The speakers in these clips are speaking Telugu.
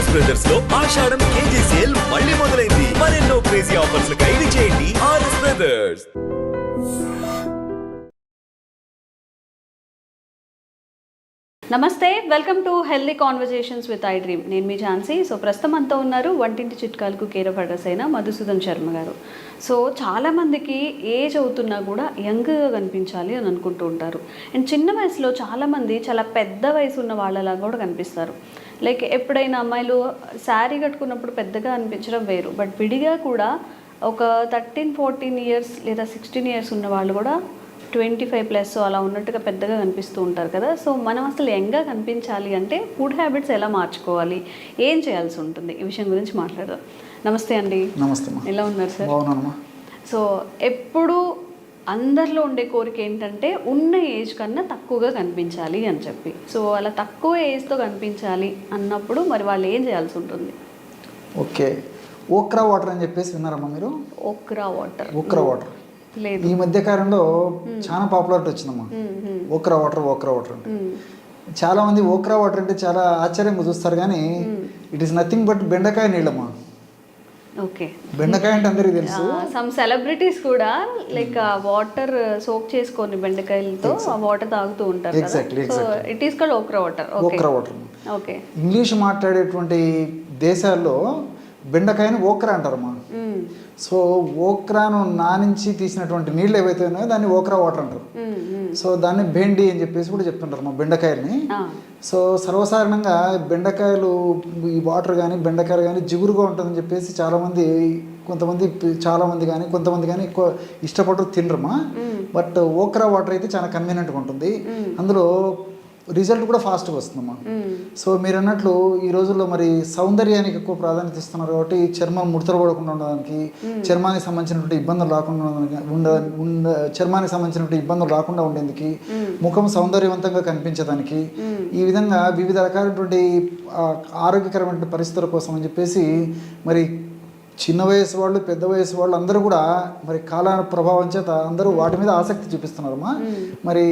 ఆర్ఎస్ బ్రదర్స్ లో ఆషాఢం కేజీ సేల్ మళ్ళీ మొదలైంది. మరెన్నో క్రేజీ ఆఫర్స్ ఖైదీ చేయండి ఆర్ఎస్ బ్రదర్స్. నమస్తే, welcome to healthy conversations with I dream. నేను మీ ఝాన్సీ. సో ప్రస్తుతం అంతా ఉన్నారు వంటింటి చిట్కాలకు కేర్ ఆఫ్ అడ్రస్ అయిన మధుసూదన్ శర్మ గారు. సో చాలామందికి ఏజ్ అవుతున్నా కూడా యంగ్గా కనిపించాలి అని అనుకుంటూ ఉంటారు. అండ్ చిన్న వయసులో చాలామంది చాలా పెద్ద వయసు ఉన్న వాళ్ళలాగా కూడా కనిపిస్తారు. లైక్ ఎప్పుడైనా అమ్మాయిలు శారీ కట్టుకున్నప్పుడు పెద్దగా అనిపించడం వేరు, బట్ విడిగా కూడా ఒక 13-14 ఇయర్స్ లేదా 16 ఇయర్స్ ఉన్న వాళ్ళు కూడా 25+ అలా ఉన్నట్టుగా పెద్దగా కనిపిస్తూ ఉంటారు కదా. సో మనం అసలు యంగ్గా కనిపించాలి అంటే ఫుడ్ హ్యాబిట్స్ ఎలా మార్చుకోవాలి, ఏం చేయాల్సి ఉంటుంది, ఈ విషయం గురించి మాట్లాడదాం. నమస్తే అండి. నమస్తే. ఎలా ఉన్నారు సార్? బాగున్నానమ్మా. సో ఎప్పుడు అందరిలో ఉండే కోరిక ఏంటంటే ఉన్న ఏజ్ కన్నా తక్కువగా కనిపించాలి అని చెప్పి. సో అలా తక్కువ ఏజ్తో కనిపించాలి అన్నప్పుడు మరి వాళ్ళు ఏం చేయాల్సి ఉంటుంది? ఓకే, ఓక్రా వాటర్ అని చెప్పేసి విన్నారమ్మా మీరు? ఓక్రా వాటర్ ఈ మధ్య కాలంలో చాలా పాపులారిటీ వచ్చిందమ్మా. ఓక్రా వాటర్ అంటే చాలా మంది ఓక్రా వాటర్ అంటే చాలా ఆశ్చర్యంగా చూస్తారు, కానీ ఇట్ ఈస్ నథింగ్ బట్ బెండకాయ నీళ్ళమ్మా. ఓకే, బెండకాయ అంటే అందరికీ తెలుసు. సమ్ సెలబ్రిటీస్ కూడా లైక్ వాటర్ సోక్ చేసుకొని బెండకాయలతో ఆ వాటర్ తాగుతూ ఉంటారు. Exactly. It is called okra water. Okay, English మాట్లాడేటువంటి దేశాల్లో బెండకాయని ఓక్రా అంటారమ్మా. సో ఓక్రాను నానించి తీసినటువంటి నీళ్ళు ఏవైతే ఉన్నాయో దాన్ని ఓక్రా వాటర్ అంటారు. సో దాన్ని భేండి అని చెప్పేసి కూడా చెప్తుంటారు మా బెండకాయల్ని. సో సర్వసాధారణంగా బెండకాయలు ఈ వాటర్ కానీ బెండకాయలు కానీ జిగురుగా ఉంటుందని చెప్పేసి చాలామంది కానీ ఎక్కువ ఇష్టపడరు, తినరమ్మా. బట్ ఓక్రా వాటర్ అయితే చాలా కన్వీనియంట్గా ఉంటుంది, అందులో రిజల్ట్ కూడా ఫాస్ట్గా వస్తుందమ్మా. సో మీరు అన్నట్లు ఈ రోజుల్లో మరి సౌందర్యానికి ఎక్కువ ప్రాధాన్యత ఇస్తున్నారు కాబట్టి చర్మం ముడతలు పడకుండా ఉండడానికి, చర్మానికి సంబంధించినటువంటి ఇబ్బందులు రాకుండా ఉండేందుకు, ముఖం సౌందర్యవంతంగా కనిపించడానికి, ఈ విధంగా వివిధ రకాలైనటువంటి ఆరోగ్యకరమైన పరిస్థితుల కోసం అని చెప్పేసి మరి చిన్న వయసు వాళ్ళు పెద్ద వయసు వాళ్ళు అందరూ కూడా మరి కాల ప్రభావం చేత అందరూ వాటి మీద ఆసక్తి చూపిస్తున్నారమ్మా. మరి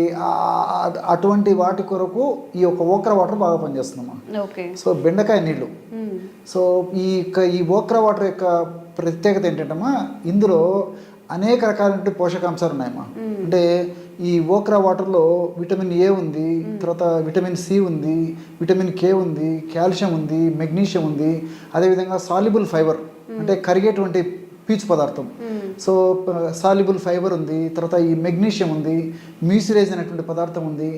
అటువంటి వాటి కొరకు ఈ యొక్క ఓక్రా వాటర్ బాగా పనిచేస్తుందమ్మా. సో బెండకాయ నీళ్ళు. సో ఈ ఓక్రా వాటర్ యొక్క ప్రత్యేకత ఏంటంటమ్మా, ఇందులో అనేక రకాలైన పోషకాంశాలు ఉన్నాయమ్మా. అంటే ఈ ఓక్రా వాటర్లో విటమిన్ ఏ ఉంది, తర్వాత విటమిన్ సి ఉంది, విటమిన్ కే ఉంది, కాల్షియం ఉంది, మెగ్నీషియం ఉంది, అదేవిధంగా సాల్యుబుల్ ఫైబర్ అంటే కరిగేటువంటి పీచు పదార్థం. సో సాల్యుబుల్ ఫైబర్ ఉంది, తర్వాత ఈ మెగ్నీషియం ఉంది, మ్యూసిరేజ్ అనేటువంటి పదార్థం ఉంది,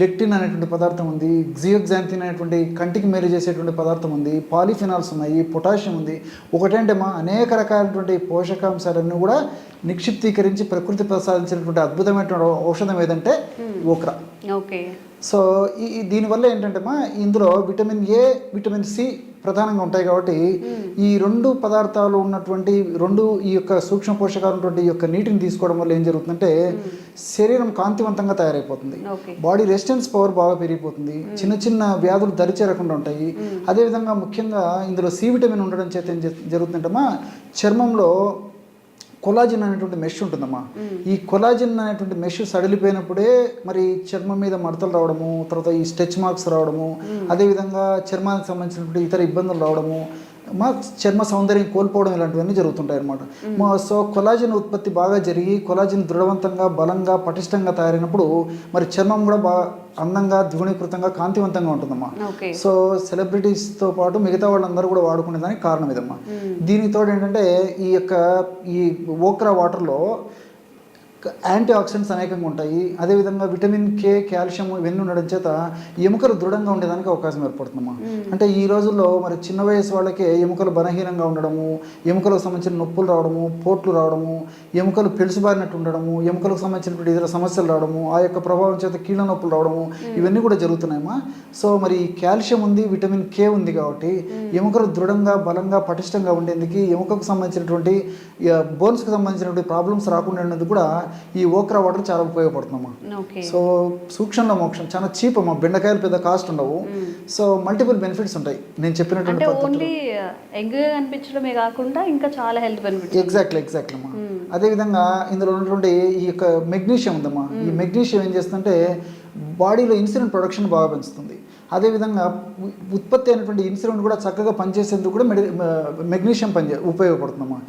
లెక్టిన్ అనేటువంటి పదార్థం ఉంది, జియోగ్జాంతిన్ అనేటువంటి కంటికి మేలు చేసేటువంటి పదార్థం ఉంది, పాలిఫినాల్స్ ఉన్నాయి, పొటాషియం ఉంది. ఒకటంటే అనేక రకాలైనటువంటి పోషకాంశాలన్నీ కూడా నిక్షిప్తీకరించి ప్రకృతి ప్రసాదించినటువంటి అద్భుతమైనటువంటి ఔషధం ఏదంటే ఓక్రా. ఓకే. సో దీనివల్ల ఏంటంటే ఇందులో విటమిన్ ఏ, విటమిన్ సి ప్రధానంగా ఉంటాయి కాబట్టి ఈ రెండు పదార్థాలు ఉన్నటువంటి ఈ యొక్క సూక్ష్మ పోషకాలు ఉన్నటువంటి ఈ యొక్క నీటిని తీసుకోవడం వల్ల ఏం జరుగుతుందంటే శరీరం కాంతివంతంగా తయారైపోతుంది, బాడీ రెసిస్టెన్స్ పవర్ బాగా పెరిగిపోతుంది, చిన్న చిన్న వ్యాధులు దరిచేరకుండా ఉంటాయి. అదేవిధంగా ముఖ్యంగా ఇందులో సి విటమిన్ ఉండడం చేత ఏం జరుగుతుందంటే చర్మంలో కొలాజిన్ అనేటువంటి మెష్ ఉంటుందమ్మా. ఈ కొలాజిన్ అనేటువంటి మెష్ సడిలిపోయినప్పుడే మరి చర్మం మీద మడతలు రావడము, తర్వాత ఈ స్ట్రెచ్ మార్క్స్ రావడము, అదేవిధంగా చర్మానికి సంబంధించినటువంటి ఇతర ఇబ్బందులు రావడము, చర్మ సౌందర్యం కోల్పోవడం ఇలాంటివన్నీ జరుగుతుంటాయి అన్నమాట. సో కొలాజిన్ ఉత్పత్తి బాగా జరిగి కొలాజిన్ దృఢవంతంగా, బలంగా, పటిష్టంగా తయారైనప్పుడు మరి చర్మం కూడా బాగా అందంగా, ద్విగుణీకృతంగా, కాంతివంతంగా ఉంటుందమ్మా. సో సెలబ్రిటీస్తో పాటు మిగతా వాళ్ళందరూ కూడా వాడుకునే దానికి కారణం ఇదమ్మా. దీనితో ఏంటంటే ఈ ఓక్రా వాటర్లో యాంటీ ఆక్సిడెంట్స్ అనేకంగా ఉంటాయి. అదేవిధంగా విటమిన్ కే, కాల్షియం ఇవన్నీ ఉండడం చేత ఎముకలు దృఢంగా ఉండేదానికి అవకాశం ఏర్పడుతుందమ్మా. అంటే ఈ రోజుల్లో మరి చిన్న వయసు వాళ్ళకే ఎముకలు బలహీనంగా ఉండడము, ఎముకలకు సంబంధించిన నొప్పులు రావడము, పోట్లు రావడము, ఎముకలు పెలుసుబారినట్టు ఉండడము, ఎముకలకు సంబంధించినటువంటి ఇతర సమస్యలు రావడము, ఆ యొక్క ప్రభావం చేత కీళ్ళ నొప్పులు రావడము, ఇవన్నీ కూడా జరుగుతున్నాయమ్మా. సో మరి కాల్షియం ఉంది, విటమిన్ కే ఉంది కాబట్టి ఎముకలు దృఢంగా, బలంగా, పటిష్టంగా ఉండేందుకు, ఎముకకు సంబంధించినటువంటి బోన్స్కి సంబంధించినటువంటి ప్రాబ్లమ్స్ రాకుండా ఉండేందుకు కూడా ఈ ఓక్రా వాటర్ చాలా ఉపయోగపడుతుందమ్మా. సో సూక్ష్మంలో మోక్షం, చాలా చీప్ అమ్మా. బెండకాయలు పెద్ద కాస్ట్ ఉండవు. సో మల్టిపుల్ బెనిఫిట్స్ ఉంటాయి నేను చెప్పినటువంటి. ఎగ్జాక్ట్లీ అమ్మా. అదేవిధంగా ఇందులో ఉన్నటువంటి ఈ యొక్క మెగ్నీషియం ఉందమ్మా. ఈ మెగ్నీషియం ఏం చేస్తుందంటే బాడీలో ఇన్సులిన్ ప్రొడక్షన్ బాగా పెంచుతుంది. అదేవిధంగా ఉత్పత్తి అయినటువంటి ఇన్సులిన్ కూడా చక్కగా పనిచేసేందుకు కూడా మెగ్నీషియం ఉపయోగపడుతుందమ్మా.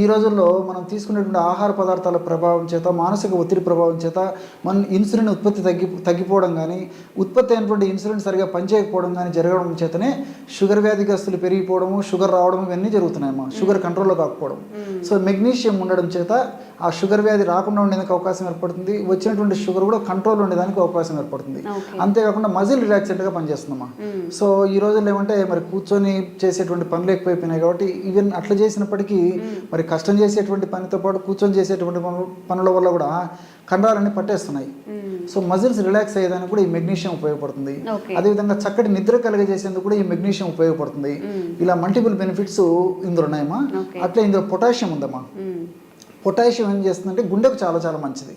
ఈ రోజుల్లో మనం తీసుకునేటువంటి ఆహార పదార్థాల ప్రభావం చేత, మానసిక ఒత్తిడి ప్రభావం చేత మన ఇన్సులిన్ ఉత్పత్తి తగ్గిపోవడం కానీ, ఉత్పత్తి అయినటువంటి ఇన్సులిన్ సరిగా పనిచేయకపోవడం కానీ జరగడం చేతనే షుగర్ వ్యాధిగ్రస్తులు పెరిగిపోవడము, షుగర్ రావడం ఇవన్నీ జరుగుతున్నాయమ్మా. షుగర్ కంట్రోల్లో కాకపోవడం. సో మెగ్నీషియం ఉండడం చేత ఆ షుగర్ వ్యాధి రాకుండా ఉండేందుకు అవకాశం ఏర్పడుతుంది. వచ్చినటువంటి షుగర్ కూడా కంట్రోల్ ఉండేదానికి అవకాశం ఏర్పడుతుంది. అంతేకాకుండా మజిల్ రిలాక్సెంట్గా పనిచేస్తుందమ్మా. సో ఈ రోజుల్లో ఏమంటే మరి కూర్చొని చేసేటువంటి పనులు ఎక్కువైపోయినాయి కాబట్టి ఈవెన్ అట్లా చేసినప్పటికీ మరి కష్టం చేసేటువంటి పనితో పాటు కూర్చొని చేసేటువంటి పనుల వల్ల కూడా కండరాలన్నీ పట్టేస్తున్నాయి. సో మజిల్స్ రిలాక్స్ అయ్యేదానికి కూడా ఈ మెగ్నీషియం ఉపయోగపడుతుంది. అదేవిధంగా చక్కటి నిద్ర కలిగజేసేందుకు కూడా ఈ మెగ్నీషియం ఉపయోగపడుతుంది. ఇలా మల్టిపుల్ బెనిఫిట్స్ ఇందులో ఉన్నాయమ్మా. అట్లా ఇందులో పొటాషియం ఉందమ్మా. పొటాషియం ఏం చేస్తుందంటే గుండెకు చాలా చాలా మంచిది.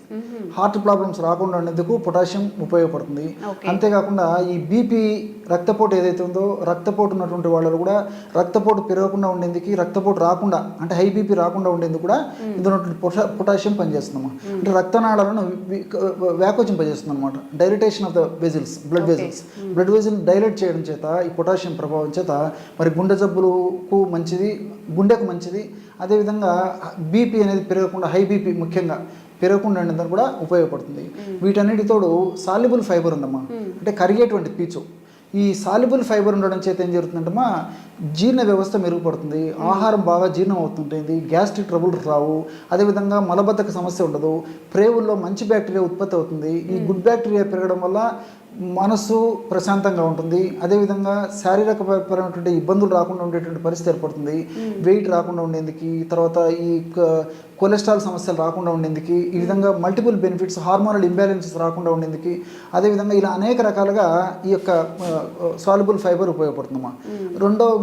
హార్ట్ ప్రాబ్లమ్స్ రాకుండా ఉండేందుకు పొటాషియం ఉపయోగపడుతుంది. అంతేకాకుండా ఈ బీపీ రక్తపోటు ఏదైతే ఉందో, రక్తపోటు ఉన్నటువంటి వాళ్ళు కూడా రక్తపోటు పెరగకుండా ఉండేందుకు, రక్తపోటు రాకుండా అంటే హై బీపీ రాకుండా ఉండేందుకు కూడా ఇందులో పొటాషియం పనిచేస్తుందన్నమాట. అంటే రక్తనాళాలను వ్యాకోచింపజేస్తుంది అనమాట. Dilatation of the vessels, blood వెజిల్ daylight చేయడం చేత ఈ పొటాషియం ప్రభావం చేత మరి గుండె జబ్బులకు మంచిది, గుండెకు మంచిది. అదేవిధంగా బీపీ అనేది పెరగకుండా, హై బీపీ ముఖ్యంగా పెరగకుండా ఉండేందుకు కూడా ఉపయోగపడుతుంది. వీటన్నిటితోడు సాల్యుబుల్ ఫైబర్ ఉందమ్మా. అంటే కరిగేటువంటి పీచు. ఈ సాల్యుబుల్ ఫైబర్ ఉండడం చేత ఏం జరుగుతుందంటమ్మా, జీర్ణ వ్యవస్థ మెరుగుపడుతుంది, ఆహారం బాగా జీర్ణం అవుతుంటుంది, గ్యాస్ట్రిక్ ట్రబుల్ రావు, అదేవిధంగా మలబద్ధక సమస్య ఉండదు, ప్రేవుల్లో మంచి బ్యాక్టీరియా ఉత్పత్తి అవుతుంది. ఈ గుడ్ బ్యాక్టీరియా పెరగడం వల్ల మనసు ప్రశాంతంగా ఉంటుంది. అదేవిధంగా శారీరకపరమైనటువంటి ఇబ్బందులు రాకుండా ఉండేటువంటి పరిస్థితి ఏర్పడుతుంది. వెయిట్ రాకుండా ఉండేందుకు, తర్వాత ఈ కొలెస్ట్రాల్ సమస్యలు రాకుండా ఉండేందుకు, ఈ విధంగా మల్టిపుల్ బెనిఫిట్స్, హార్మోనల్ ఇంబ్యాలెన్సెస్ రాకుండా ఉండేందుకు, అదేవిధంగా ఇలా అనేక రకాలుగా ఈ యొక్క సాల్యుబుల్ ఫైబర్ ఉపయోగపడుతుందమ్మా.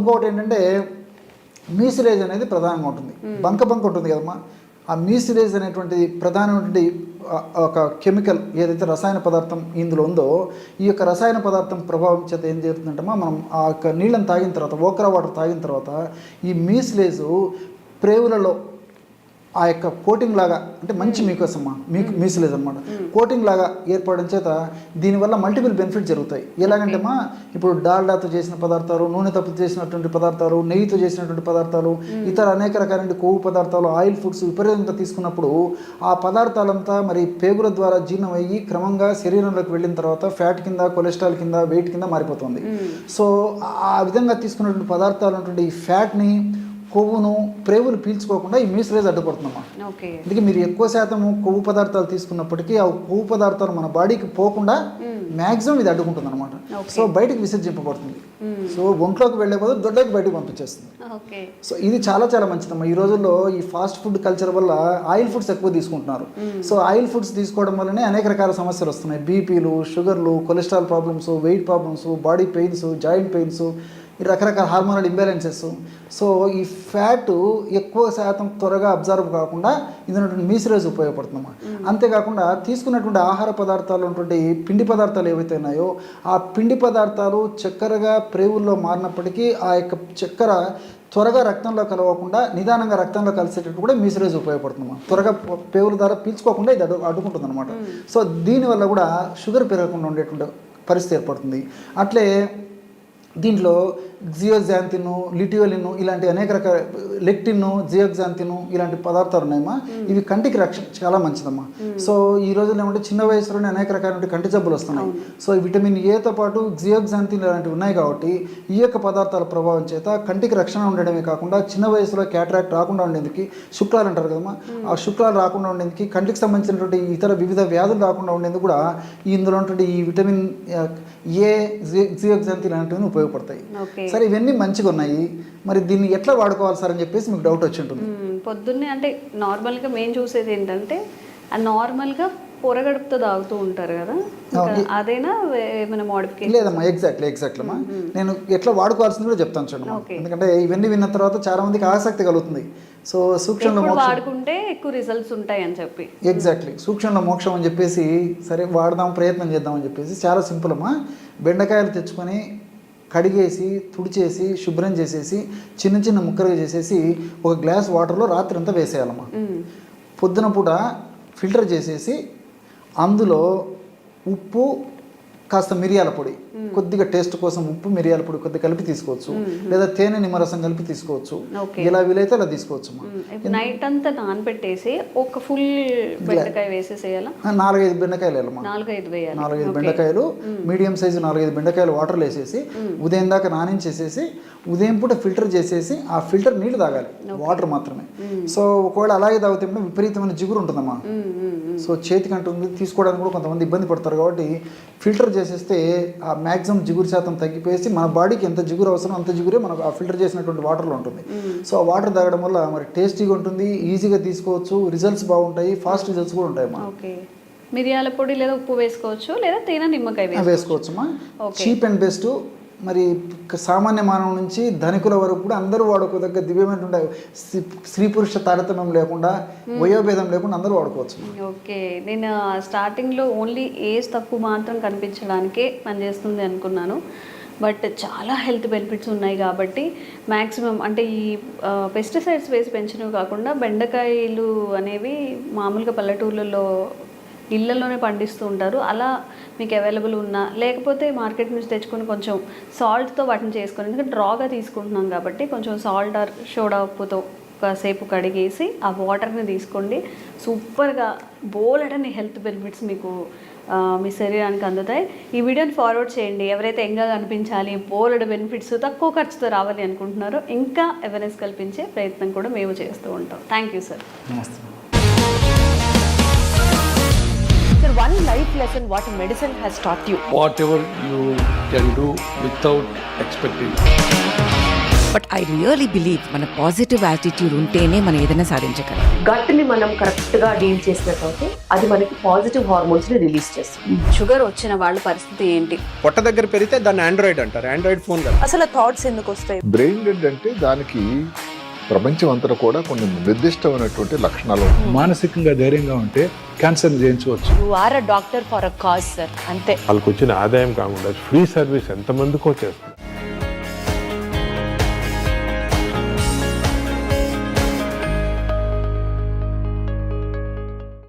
ఇంకొకటి ఏంటంటే మ్యూసిలేజ్ అనేది ప్రధానంగా ఉంటుంది. బంక ఉంటుంది కదమ్మా. ఆ మ్యూసిలేజ్ అనేటువంటి ప్రధానమైనటువంటి ఒక కెమికల్ ఏదైతే రసాయన పదార్థం ఇందులో ఉందో, ఈ యొక్క రసాయన పదార్థం ప్రభావం చేత ఏం జరుగుతుందంటమ్మా, మనం ఆ యొక్క నీళ్ళని తాగిన తర్వాత, ఓక్రా వాటర్ తాగిన తర్వాత ఈ మ్యూసిలేజ్ ప్రేవులలో ఆ యొక్క కోటింగ్ లాగా, అంటే మంచి మీకోసం మ్యూసిలేజ్ అనమాట, కోటింగ్ లాగా ఏర్పడడం చేత దీనివల్ల మల్టిపుల్ బెనిఫిట్స్ జరుగుతాయి. ఎలాగంటేమా, ఇప్పుడు డాల్డాతో చేసిన పదార్థాలు, నూనెతో చేసినటువంటి పదార్థాలు, నెయ్యితో చేసినటువంటి పదార్థాలు, ఇతర అనేక రకాలైన కొవ్వు పదార్థాలు, ఆయిల్ ఫుడ్స్ విపరీతంగా తీసుకున్నప్పుడు ఆ పదార్థాలంతా మరి పేగుల ద్వారా జీర్ణం అయ్యి క్రమంగా శరీరంలోకి వెళ్ళిన తర్వాత ఫ్యాట్ కింద, కొలెస్ట్రాల్ కింద, వెయిట్ కింద మారిపోతుంది. సో ఆ విధంగా తీసుకున్నటువంటి పదార్థాలు ఉన్నటువంటి ఈ ఫ్యాట్ని, కొవ్వును ప్రేవులు పీల్చుకోకుండా ఈ మ్యూసిలేజ్ అడ్డుపడుతుందమ్మా. అందుకే మీరు ఎక్కువ శాతం కొవ్వు పదార్థాలు తీసుకున్నప్పటికీ ఆ కొవ్వు పదార్థాలు మన బాడీకి పోకుండా మ్యాక్సిమం ఇది అడ్డుకుంటుంది అనమాట. సో బయటకు విసర్జింపబడుతుంది. సో ఒంట్లోకి వెళ్ళే బదులు దొడ్డకి బయటకు పంపించేస్తుంది. సో ఇది చాలా చాలా మంచిదమ్మా. ఈ రోజుల్లో ఈ ఫాస్ట్ ఫుడ్ కల్చర్ వల్ల ఆయిల్ ఫుడ్స్ ఎక్కువ తీసుకుంటున్నారు. సో ఆయిల్ ఫుడ్స్ తీసుకోవడం వల్లనే అనేక రకాల సమస్యలు వస్తున్నాయి. బీపీలు, షుగర్లు, cholesterol problems, weight problems, body pains, joint pains, ఈ రకరకాల హార్మోనల్ ఇంబ్యాలెన్సెస్. సో ఈ ఫ్యాట్ ఎక్కువ శాతం త్వరగా అబ్జర్వ్ కాకుండా ఇందులో మ్యూసిలేజ్ ఉపయోగపడుతుందమ్మా. అంతేకాకుండా తీసుకున్నటువంటి ఆహార పదార్థాలు ఉన్నటువంటి పిండి పదార్థాలు ఏవైతే ఉన్నాయో ఆ పిండి పదార్థాలు చక్కెరగా ప్రేవుల్లో మారినప్పటికీ ఆ యొక్క చక్కెర త్వరగా రక్తంలో కలవకుండా నిదానంగా రక్తంలో కలిసేటట్టు కూడా మ్యూసిలేజ్ ఉపయోగపడుతుందమ్మా. త్వరగా పేవుల ద్వారా పీల్చుకోకుండా ఇది అడ్డుకుంటుంది అనమాట. సో దీనివల్ల కూడా షుగర్ పెరగకుండా ఉండేటువంటి పరిస్థితి ఏర్పడుతుంది. అట్లే దీంట్లో జియోగ్జాంతిన్, లిటియోలిన్ ఇలాంటి అనేక రకాల, లెక్టిన్, జియోగ్జాంతిన్ ఇలాంటి పదార్థాలు ఉన్నాయమ్మా. ఇవి కంటికి రక్షణ చాలా మంచిదమ్మా. సో ఈ రోజుల్లో ఏమంటే చిన్న వయసులోనే అనేక రకాల కంటి జబ్బులు వస్తున్నాయి. సో విటమిన్ ఏతో పాటు జియోగ్జాంతిన్ ఇలాంటివి ఉన్నాయి కాబట్టి ఈ యొక్క పదార్థాల ప్రభావం చేత కంటికి రక్షణ ఉండడమే కాకుండా చిన్న వయసులో క్యాటరాక్ట్ రాకుండా ఉండేందుకు, శుక్లాలు అంటారు కదమ్మా, ఆ శుక్లాలు రాకుండా ఉండేందుకు, కంటికి సంబంధించినటువంటి ఇతర వివిధ వ్యాధులు రాకుండా ఉండేందుకు కూడా ఇందులో ఉన్నటువంటి ఈ విటమిన్ ఏ, జియోగ్జాంతిన్ ఇలాంటివి ఉపయోగపడతాయి. సరే ఇవన్నీ మంచిగా ఉన్నాయి, మరి దీన్ని ఎట్లా వాడుకోవాలి సార్ అని చెప్పేసి మీకు డౌట్ వచ్చి ఉంటుంది. పొద్దున్నే అంటే నార్మల్గా మేము చూసేది ఏంటంటే నార్మల్గా పొరగడుపుతో తాగుతూ ఉంటారు కదా, అదేనా ఏమైనా మోడిఫికేషన్? లేదమ్మా, ఎగ్జాక్ట్లీ అమ్మా. నేను ఎట్లా వాడుకోవాల్సింది కూడా చెప్తాను చూడండి. ఎందుకంటే ఇవన్నీ విన్న తర్వాత చాలా మందికి ఆసక్తి కలుగుతుంది. సో సూక్ష్మంలో వాడుకుంటే ఎక్కువ రిజల్ట్స్ ఉంటాయి అని చెప్పి, ఎగ్జాక్ట్లీ సూక్ష్మంలో మోక్షం అని చెప్పేసి సరే వాడదాం, ప్రయత్నం చేద్దామని చెప్పేసి చాలా సింపుల్ అమ్మా. బెండకాయలు తెచ్చుకొని కడిగేసి, తుడిచేసి, శుభ్రం చేసేసి, చిన్న చిన్న ముక్కలుగా చేసేసి ఒక గ్లాస్ వాటర్లో రాత్రి అంతా వేసేయాలమ్మా. పొద్దున పూట ఫిల్టర్ చేసేసి అందులో ఉప్పు, కాస్త మిరియాల పొడి కొద్దిగా టేస్ట్ కోసం ఉప్పు మిరియాల పొడి కొద్దిగా కలిపి తీసుకోవచ్చు, లేదా తేనె నిమ్మరసం కలిపి తీసుకోవచ్చు. ఇలా వీలైతే అలా తీసుకోవచ్చు. నైట్ అంతా నానబెట్టేసి ఒక ఫుల్ బెండకాయ వేసేసేయాలా? 4-5 బెండకాయలు వేయాలమ్మా. 4-5 వేయాలి. 4-5 బెండకాయలు, మీడియం సైజు 4-5 బెండకాయలు వాటర్లో వేసేసి ఉదయం దాకా నానించేసేసి ఉదయం పూట ఫిల్టర్ చేసేసి ఆ ఫిల్టర్ నీళ్ళు తాగాలి, వాటర్ మాత్రమే. సో ఒకవేళ అలాగే తాగితే విపరీతమైన జిగురు ఉంటుందమ్మా. సో చేతికి అంటుంది, తీసుకోవడానికి కూడా కొంతమంది ఇబ్బంది పడతారు. కాబట్టి ఫిల్టర్ చేసేస్తే ఆ మ్యాక్సిమం జిగురు శాతం తగ్గిపోయేసి మన బాడీకి ఎంత జిగురు అవసరం అంత జిగురే మనకు ఆ ఫిల్టర్ చేసినటువంటి వాటర్లో ఉంటుంది. సో ఆ వాటర్ తాగడం వల్ల మరి టేస్టీగా ఉంటుంది, ఈజీగా తీసుకోవచ్చు, రిజల్ట్స్ బాగుంటాయి, ఫాస్ట్ రిజల్ట్స్ కూడా ఉంటాయి. ఓకే, మిరియాల పొడి లేదా ఉప్పు వేసుకోవచ్చు, లేదా తేనె నిమ్మకాయ వేసుకోవచ్చమ్మా. Cheap and best. మరి సామాన్య మానవ నుంచి ధనికుల వరకు కూడా అందరూ వాడుకోదగ్గ దివ్యమైన స్త్రీ పురుష తారతమ్యం లేకుండా, వయోభేదం లేకుండా అందరూ వాడుకోవచ్చు. ఓకే, నేను స్టార్టింగ్లో ఓన్లీ ఏజ్ తక్కువ మాత్రం కనిపించడానికే పనిచేస్తుంది అనుకున్నాను. బట్ చాలా హెల్త్ బెనిఫిట్స్ ఉన్నాయి కాబట్టి మ్యాక్సిమం అంటే ఈ పెస్టిసైడ్స్ వేసి పెంచినవి కాకుండా బెండకాయలు అనేవి మామూలుగా పల్లెటూర్లలో ఇళ్ళల్లోనే పండిస్తూ ఉంటారు. అలా మీకు అవైలబుల్ ఉన్నా, లేకపోతే మార్కెట్ నుంచి తెచ్చుకొని కొంచెం సాల్ట్తో వాటిని చేసుకొని, ఎందుకంటే డ్రాగా తీసుకుంటున్నాం కాబట్టి కొంచెం సాల్ట్ ఆర్ సోడా ఉప్పుతో కాసేపు కడిగేసి ఆ వాటర్ని తీసుకోండి. సూపర్గా బోలెడని హెల్త్ బెనిఫిట్స్ మీకు మీ శరీరానికి అందుతాయి. ఈ వీడియోని ఫార్వర్డ్ చేయండి. ఎవరైతే ఎంగా కనిపించాలి, బోలెడు బెనిఫిట్స్ తక్కువ ఖర్చుతో రావాలి అనుకుంటున్నారో ఇంకా అవేర్నెస్ కల్పించే ప్రయత్నం కూడా మేము చేస్తూ ఉంటాం. Thank you sir. నమస్తే. Sir, one life lesson what medicine has taught you. Whatever you can do without expecting. But I really believe మన పాజిటివ్ యాటిట్యూడ్ ఉంటేనే మనం ఏదైనా సాధించగలం. గట్ ని మనం కరెక్ట్ గా డీల్ చేసినట్లయితే అది మనకి పాజిటివ్ హార్మోన్స్ ని రిలీజ్ చేస్తుంది. షుగర్ వచ్చిన వాళ్ళ పరిస్థితి ఏంటి? పొట్ట దగ్గర పెరిగితే దాన్ని ఆండ్రాయిడ్ అంటారు, ఆండ్రాయిడ్ ఫోన్ కదా. అసలు థాట్స్ ఎందుకు వస్తాయి? బ్రెయిన్ డెడ్ అంటే దానికి ప్రపంచం అంతా కూడా కొన్ని నిర్దిష్టమైనటువంటి లక్షణాలు ఉంటాయి. మానసికంగా ధైర్యంగా ఉంటే క్యాన్సర్ జయించవచ్చు. You are a doctor for a cause sir, అంతే. వాళ్ళకి వచ్చిన ఆదాయం కాకుండా ఫ్రీ సర్వీస్ ఎంతమందికో చేస్తుంది.